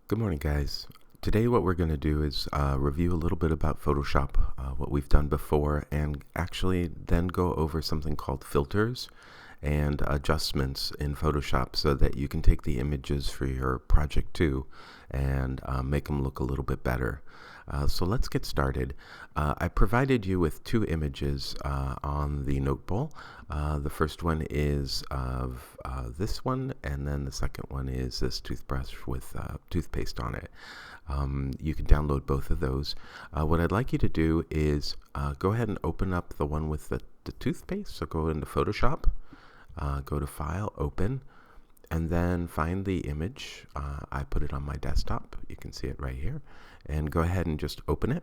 Good morning, guys. Today what we're going to do is review a little bit about Photoshop, what we've done before, and actually then go over something called filters and adjustments in Photoshop so that you can take the images for your project too and make them look a little bit better. So let's get started. I provided you with two images on the notebook. The first one is of this one, and then the second one is this toothbrush with toothpaste on it. You can download both of those. What I'd like you to do is go ahead and open up the one with the toothpaste. So go into Photoshop, go to File, Open, and then find the image. I put it on my desktop. You can see it right here. And go ahead and just open it.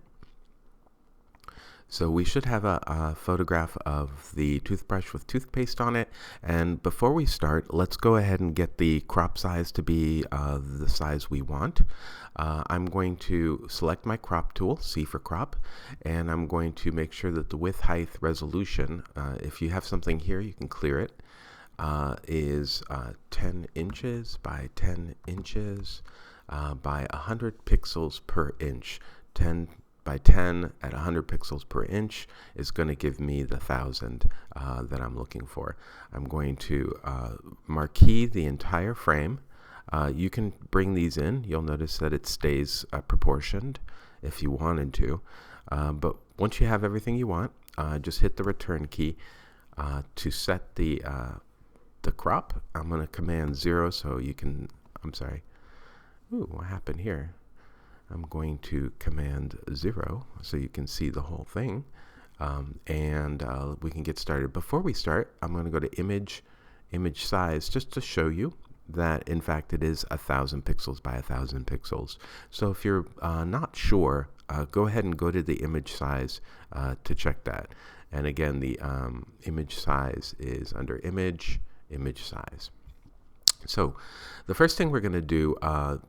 So we should have a photograph of the toothbrush with toothpaste on it. And before we start, let's go ahead and get the crop size to be the size we want. I'm going to select my crop tool, C for crop, and I'm going to make sure that the width, height, resolution, if you have something here, you can clear it, is 10 inches by 10 inches by 100 pixels per inch. 10 by 10 at 100 pixels per inch is going to give me the 1000 that I'm looking for. I'm going to marquee the entire frame. You can bring these in. You'll notice that it stays proportioned if you wanted to. But once you have everything you want, just hit the return key to set the crop. I'm going to command 0 so you can, I'm sorry. Ooh, what happened here? I'm going to command 0 so you can see the whole thing, and we can get started. Before we start, I'm going to go to image size just to show you that in fact it is 1000 pixels by 1000 pixels. So if you're not sure, go ahead and go to the image size to check that. And again, the image size is under image size. So the first thing we're going to do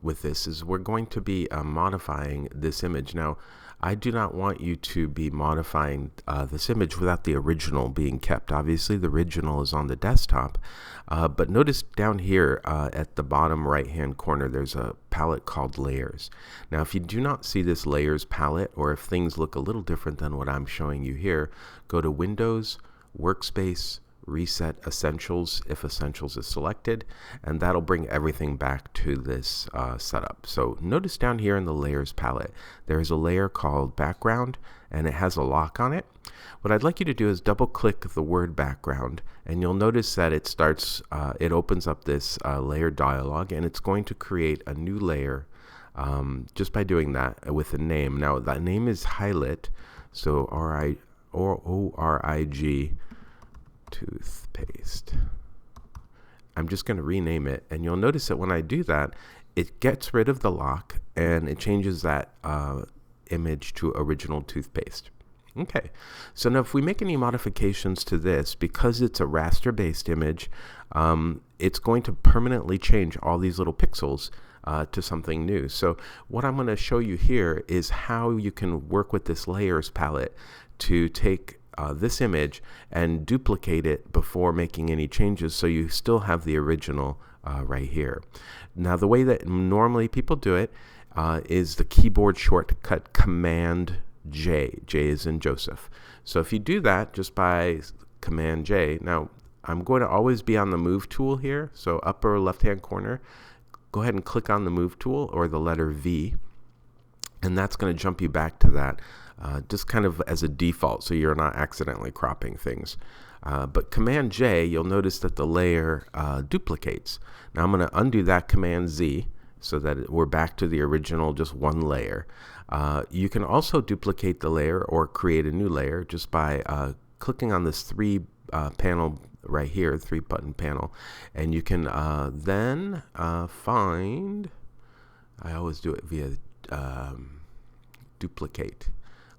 with this is we're going to be modifying this image. Now, I do not want you to be modifying this image without the original being kept. Obviously, the original is on the desktop, but notice down here at the bottom right-hand corner, there's a palette called Layers. Now, if you do not see this Layers palette, or if things look a little different than what I'm showing you here, go to Windows, Workspace, Reset Essentials if Essentials is selected, and that'll bring everything back to this setup. So notice down here in the Layers palette, there is a layer called Background, and it has a lock on it. What I'd like you to do is double click the word background, and you'll notice that it starts, it opens up this layer dialog, and it's going to create a new layer just by doing that with a name. Now that name is Highlight, so O-R-I-G toothpaste. I'm just going to rename it, and you'll notice that when I do that, it gets rid of the lock and it changes that image to original toothpaste. Okay, so now if we make any modifications to this, because it's a raster based image, it's going to permanently change all these little pixels to something new. So what I'm going to show you here is how you can work with this Layers palette to take this image and duplicate it before making any changes, so you still have the original right here. Now, the way that normally people do it is the keyboard shortcut Command J. J is in Joseph. So if you do that just by Command J, now I'm going to always be on the Move tool here, so upper left-hand corner. Go ahead and click on the Move tool or the letter V, and that's going to jump you back to that. Just kind of as a default, so you're not accidentally cropping things. But Command J, you'll notice that the layer duplicates. Now I'm going to undo that Command Z so that we're back to the original, just one layer. You can also duplicate the layer or create a new layer just by clicking on this panel right here, 3-button panel, and you can then find, I always do it via duplicate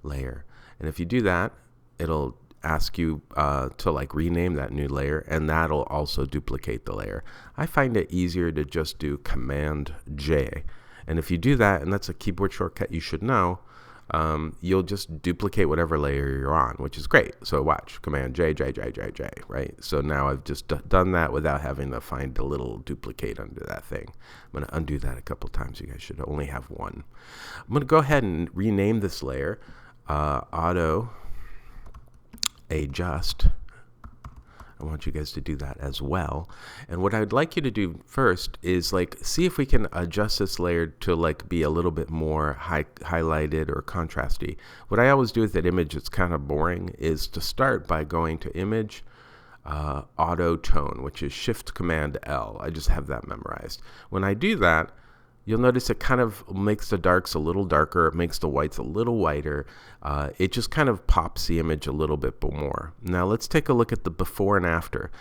layer, and if you do that, it'll ask you to like rename that new layer, and that'll also duplicate the layer. I find it easier to just do Command J, and if you do that, and that's a keyboard shortcut you should know, you'll just duplicate whatever layer you're on, which is great. So watch, Command J, J, J, J, J, right? So now I've just done that without having to find a little duplicate under that thing. I'm going to undo that a couple times. You guys should only have one. I'm going to go ahead and rename this layer Auto Adjust. I want you guys to do that as well. And what I'd like you to do first is like see if we can adjust this layer to like be a little bit more highlighted or contrasty. What I always do with that image that's kind of boring is to start by going to Image, Autotone, which is Shift Command L. I just have that memorized. When I do that, you'll notice it kind of makes the darks a little darker. It makes the whites a little whiter. It just kind of pops the image a little bit more. Now let's take a look at the before and after.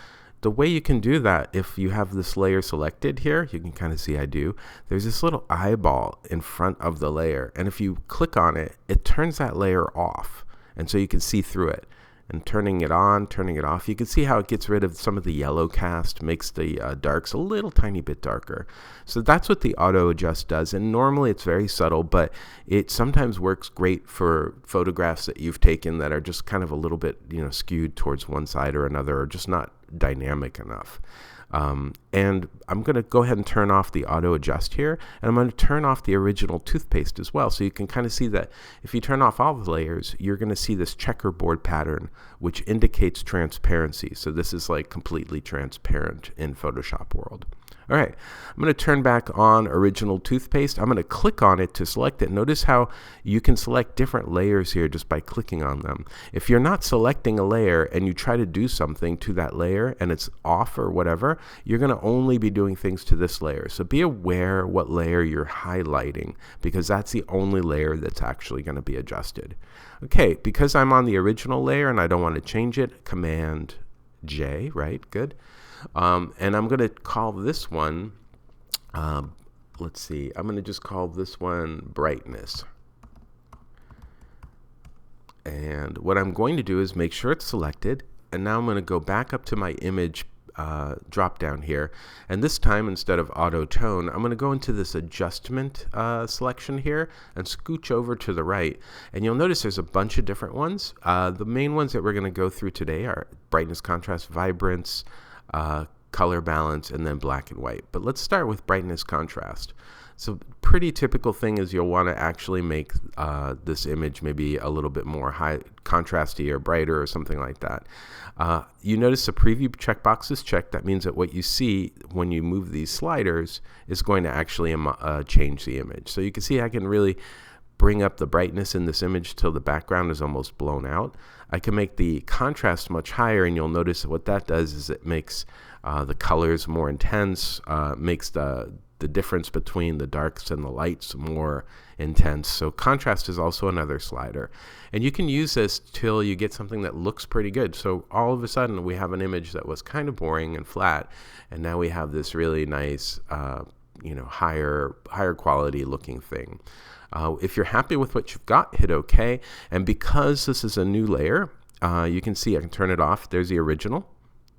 The way you can do that, if you have this layer selected here, you can kind of see I do. There's this little eyeball in front of the layer. And if you click on it, it turns that layer off. And so you can see through it. And turning it on, turning it off, you can see how it gets rid of some of the yellow cast, makes the darks a little tiny bit darker. So that's what the auto adjust does, and normally it's very subtle, but it sometimes works great for photographs that you've taken that are just kind of a little bit, skewed towards one side or another, or just not dynamic enough. And I'm going to go ahead and turn off the auto adjust here, and I'm going to turn off the original toothpaste as well. So you can kind of see that if you turn off all the layers, you're going to see this checkerboard pattern, which indicates transparency. So this is like completely transparent in Photoshop world. All right, I'm going to turn back on original toothpaste. I'm going to click on it to select it. Notice how you can select different layers here just by clicking on them. If you're not selecting a layer and you try to do something to that layer and it's off or whatever, you're going to only be doing things to this layer. So be aware what layer you're highlighting, because that's the only layer that's actually going to be adjusted. Okay, because I'm on the original layer and I don't want to change it, Command J, right? Good. And I'm going to call this one, let's see, I'm going to just call this one brightness. And what I'm going to do is make sure it's selected. And now I'm going to go back up to my image drop down here. And this time, instead of auto tone, I'm going to go into this adjustment selection here and scooch over to the right. And you'll notice there's a bunch of different ones. The main ones that we're going to go through today are brightness, contrast, vibrance, color balance, and then black and white. But let's start with brightness contrast. So pretty typical thing is you'll want to actually make this image maybe a little bit more high contrasty or brighter or something like that. You notice the preview checkbox is checked. That means that what you see when you move these sliders is going to actually change the image. So you can see I can really bring up the brightness in this image till the background is almost blown out. I can make the contrast much higher, and you'll notice that what that does is it makes the colors more intense, makes the difference between the darks and the lights more intense. So contrast is also another slider. And you can use this till you get something that looks pretty good. So all of a sudden we have an image that was kind of boring and flat, and now we have this really nice higher quality looking thing. If you're happy with what you've got, hit OK. And because this is a new layer, you can see I can turn it off. There's the original.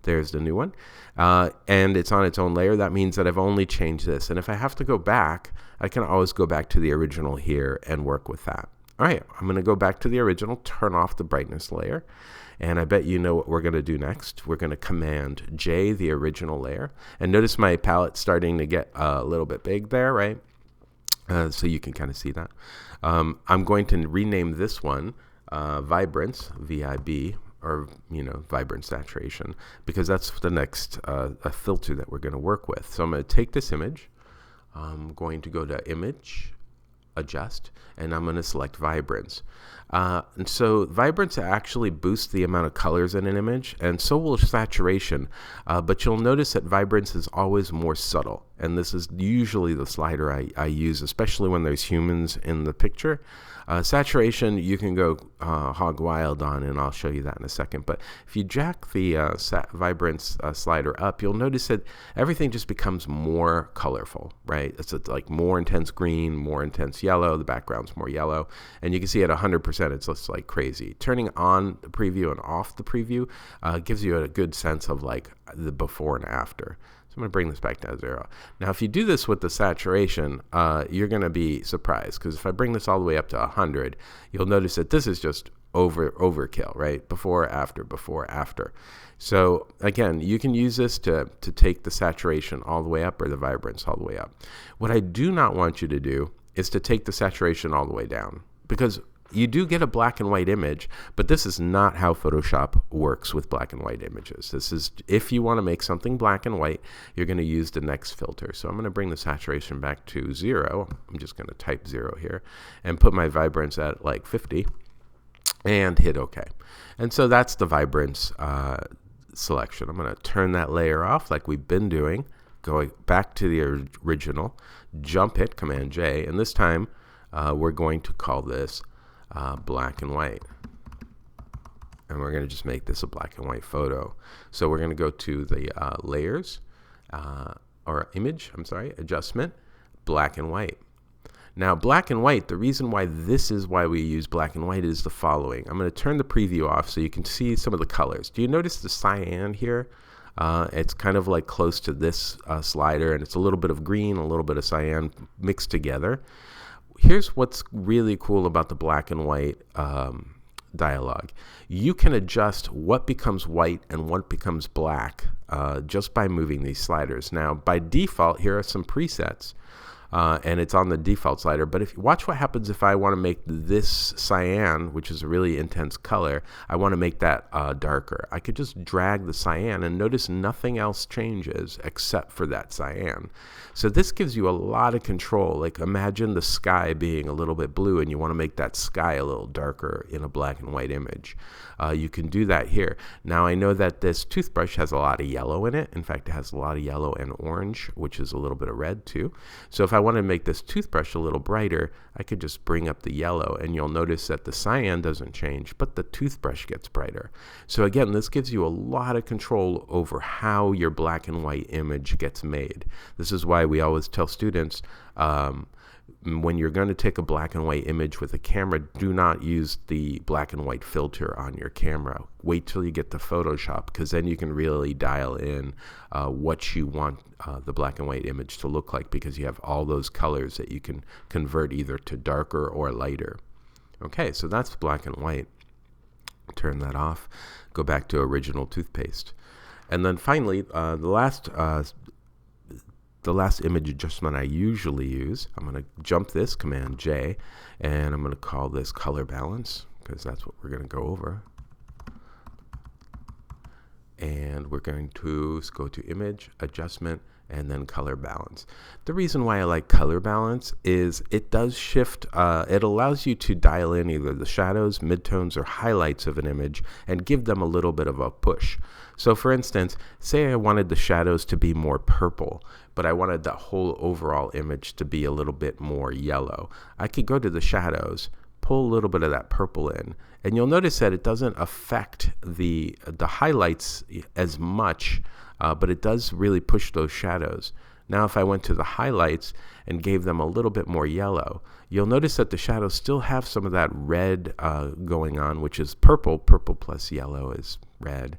There's the new one. And it's on its own layer. That means that I've only changed this. And if I have to go back, I can always go back to the original here and work with that. All right, I'm going to go back to the original, turn off the brightness layer. And I bet you know what we're going to do next. We're going to Command J, the original layer. And notice my palette's starting to get a little bit big there, right? So you can kind of see that. I'm going to rename this one Vibrance, V-I-B, or vibrance saturation, because that's the next a filter that we're going to work with. So I'm going to take this image. I'm going to go to Image, Adjust, and I'm going to select Vibrance. And so vibrance actually boosts the amount of colors in an image, and so will saturation. But you'll notice that vibrance is always more subtle, and this is usually the slider I use, especially when there's humans in the picture. Saturation you can go hog wild on, and I'll show you that in a second. But if you jack the vibrance slider up, you'll notice that everything just becomes more colorful, right? It's like more intense green, more intense yellow, the background's more yellow, and you can see at 100% it's just like crazy. Turning on the preview and off the preview gives you a good sense of like the before and after. So I'm going to bring this back down to 0. Now, if you do this with the saturation, you're going to be surprised, because if I bring this all the way up to 100, you'll notice that this is just overkill, right? Before, after, before, after. So again, you can use this to take the saturation all the way up or the vibrance all the way up. What I do not want you to do is to take the saturation all the way down, because you do get a black and white image, but this is not how Photoshop works with black and white images. This is, if you want to make something black and white, you're going to use the next filter. So I'm going to bring the saturation back to 0. I'm just going to type 0 here and put my vibrance at like 50 and hit OK. And so that's the vibrance selection. I'm going to turn that layer off like we've been doing, going back to the original, jump it, Command J, and this time we're going to call this black and white, and we're going to just make this a black and white photo. So we're going to go to the layers or image, adjustment, black and white. Now, black and white, the reason why this is why we use black and white is the following. I'm going to turn the preview off so you can see some of the colors. Do you notice the cyan here? It's kind of like close to this slider, and it's a little bit of green, a little bit of cyan mixed together. Here's what's really cool about the black and white dialog. You can adjust what becomes white and what becomes black just by moving these sliders. Now, by default, here are some presets, and it's on the default slider. But if you watch what happens if I want to make this cyan, which is a really intense color, I want to make that darker. I could just drag the cyan, and notice nothing else changes except for that cyan. So this gives you a lot of control. Like, imagine the sky being a little bit blue, and you want to make that sky a little darker in a black and white image. You can do that here. Now, I know that this toothbrush has a lot of yellow in it. In fact, it has a lot of yellow and orange, which is a little bit of red too. So if I want to make this toothbrush a little brighter, I could just bring up the yellow, and you'll notice that the cyan doesn't change, but the toothbrush gets brighter. So again, this gives you a lot of control over how your black and white image gets made. This is why we always tell students, when you're going to take a black and white image with a camera, do not use the black and white filter on your camera. Wait till you get to Photoshop, because then you can really dial in what you want the black and white image to look like, because you have all those colors that you can convert either to darker or lighter. Okay, so that's black and white. Turn that off. Go back to original toothpaste. And then finally, the last image adjustment I usually use, I'm going to jump this, Command J, and I'm going to call this color balance, because that's what we're going to go over. And we're going to go to image, adjustment, and then color balance. The reason why I like color balance is it does shift, it allows you to dial in either the shadows, midtones, or highlights of an image and give them a little bit of a push. So for instance, say I wanted the shadows to be more purple, but I wanted the whole overall image to be a little bit more yellow. I could go to the shadows, pull a little bit of that purple in, and you'll notice that it doesn't affect the highlights as much, but it does really push those shadows. Now if I went to the highlights and gave them a little bit more yellow, you'll notice that the shadows still have some of that red going on, which is purple. Purple plus yellow is red.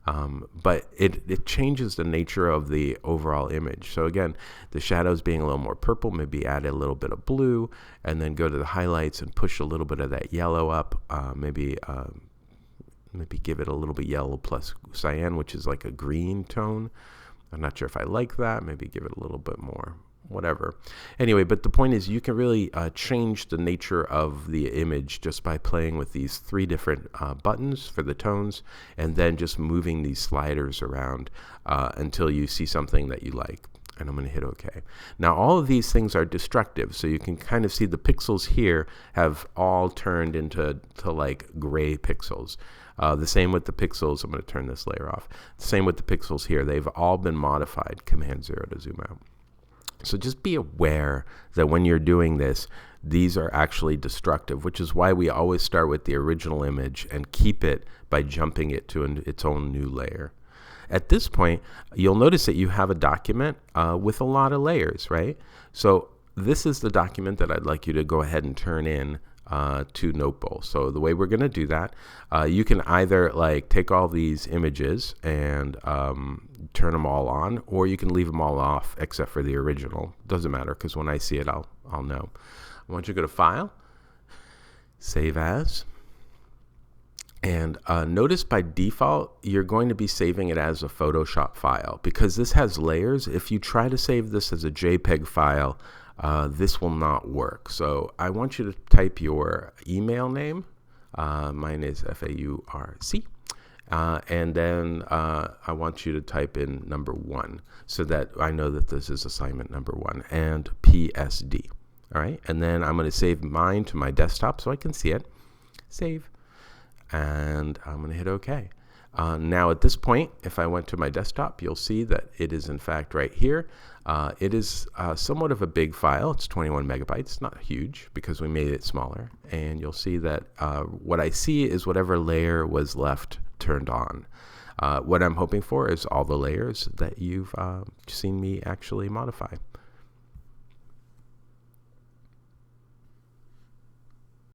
But it changes the nature of the overall image. So again, the shadows being a little more purple, maybe add a little bit of blue, and then go to the highlights and push a little bit of that yellow up, maybe give it a little bit yellow plus cyan, which is like a green tone. I'm not sure if I like that. Maybe give it a little bit more, whatever. Anyway, but the point is you can really change the nature of the image just by playing with these 3 different buttons for the tones, and then just moving these sliders around until you see something that you like. And I'm going to hit OK. Now all of these things are destructive, so you can kind of see the pixels here have all turned into like gray pixels. The same with the pixels. I'm going to turn this layer off. The same with the pixels here. They've all been modified. Command 0 to zoom out. So just be aware that when you're doing this, these are actually destructive, which is why we always start with the original image and keep it by jumping it to its own new layer. At this point, you'll notice that you have a document with a lot of layers, right? So this is the document that I'd like you to go ahead and turn in to Notebowl. So the way we're going to do that, you can either like take all these images and turn them all on, or you can leave them all off except for the original. Doesn't matter, because when I see it, I'll know. I want you to go to File, Save As, and notice by default you're going to be saving it as a Photoshop file because this has layers. If you try to save this as a JPEG file, this will not work. So I want you to type your email name. Mine is FAURC. And then I want you to type in number 1 so that I know that this is assignment number 1, and PSD. All right, and then I'm going to save mine to my desktop so I can see it. Save. And I'm going to hit OK. Now at this point, if I went to my desktop, you'll see that it is in fact right here. It is somewhat of a big file. It's 21 megabytes, not huge because we made it smaller. And you'll see that what I see is whatever layer was left turned on. What I'm hoping for is all the layers that you've seen me actually modify.